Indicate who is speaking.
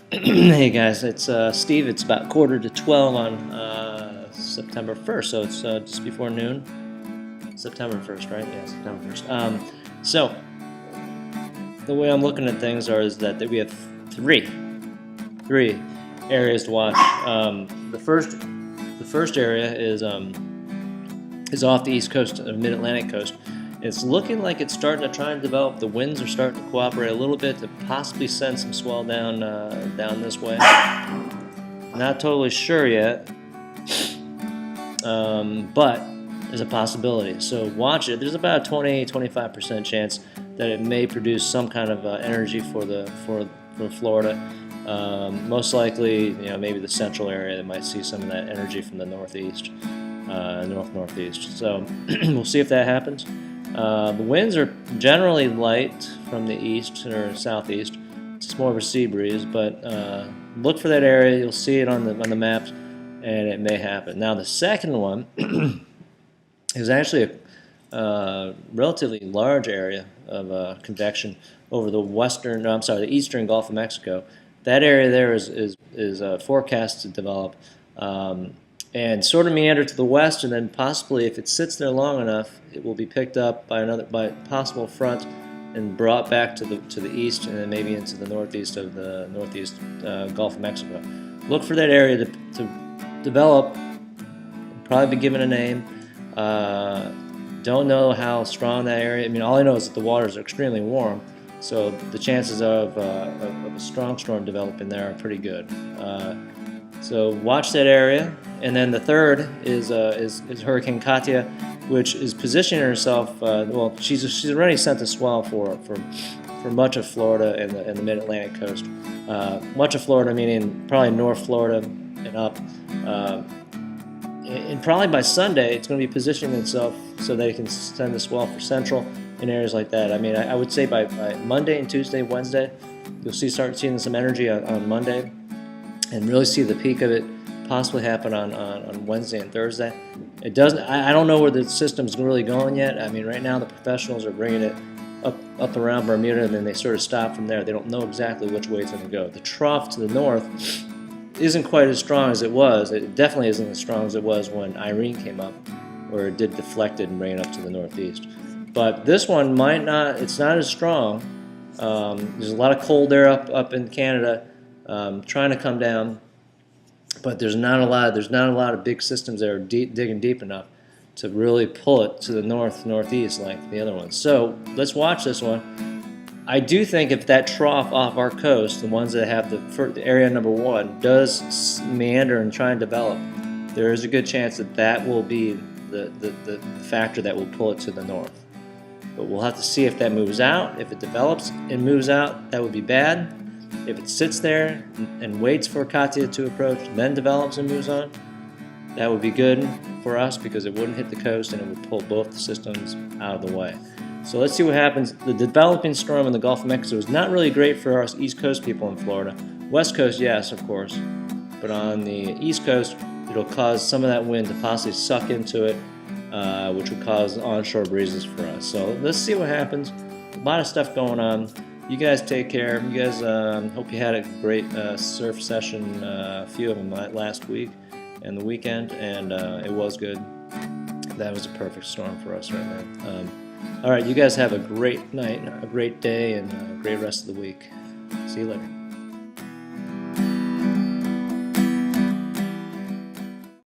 Speaker 1: Hey guys, it's Steve. It's about quarter to 12 on September 1st, so it's just before noon. September 1st, right? Yeah, September 1st. So the way I'm looking at things is that we have three areas to watch. The first area is off the east coast, mid-Atlantic coast. It's looking like it's starting to try and develop. The winds are starting to cooperate a little bit to possibly send some swell down this way. Not totally sure yet, but there's a possibility. So watch it. There's about a 20-25% chance that it may produce some kind of energy for Florida. Most likely, maybe the central area that might see some of that energy from the northeast, northeast. So we'll see if that happens. The winds are generally light from the east or southeast. It's just more of a sea breeze, but look for that area. You'll see it on the maps, and it may happen. Now the second one is actually a relatively large area of convection over the eastern Gulf of Mexico. That area there is forecast to develop. And sort of meander to the west, and then possibly, if it sits there long enough, it will be picked up by a possible front and brought back to the east, and then maybe into the northeast of the northeast Gulf of Mexico. Look for that area to develop. Probably be given a name. Don't know how strong that area. I mean, all I know is that the waters are extremely warm, so the chances of a strong storm developing there are pretty good. So watch that area. And then the third is Hurricane Katia, which is positioning herself. Well, she's already sent a swell for much of Florida and the Mid-Atlantic coast. Much of Florida, meaning probably North Florida and up. And probably by Sunday, it's going to be positioning itself so that it can send a swell for central and areas like that. I mean, I would say by Monday and Tuesday, Wednesday, you'll start seeing some energy on Monday, and really see the peak of it possibly happen on Wednesday and Thursday. It doesn't. I don't know where the system's really going yet. I mean, right now the professionals are bringing it up around Bermuda, and then they sort of stop from there. They don't know exactly which way it's going to go. The trough to the north isn't quite as strong as it was. It definitely isn't as strong as it was when Irene came up, where it did deflect it and bring it up to the northeast. But this one might not. It's not as strong. There's a lot of cold air up in Canada. Trying to come down, but there's not a lot of big systems that are digging deep enough to really pull it to the northeast like the other ones. So let's watch this one. I do think if that trough off our coast, the ones that have the area number 1, does meander and try and develop, there is a good chance that will be the factor that will pull it to the north. But we'll have to see if that moves out. If it develops and moves out, that would be bad. If it sits there and waits for Katia to approach, then develops and moves on, that would be good for us because it wouldn't hit the coast and it would pull both the systems out of the way. So let's see what happens. The developing storm in the Gulf of Mexico is not really great for us East Coast people in Florida. West Coast, yes, of course. But on the East Coast, it'll cause some of that wind to possibly suck into it, which would cause onshore breezes for us. So let's see what happens. A lot of stuff going on. You guys take care. You guys, hope you had a great surf session, a few of them last week and the weekend, and it was good. That was a perfect storm for us right now. All right, you guys have a great night, a great day, and a great rest of the week. See you later.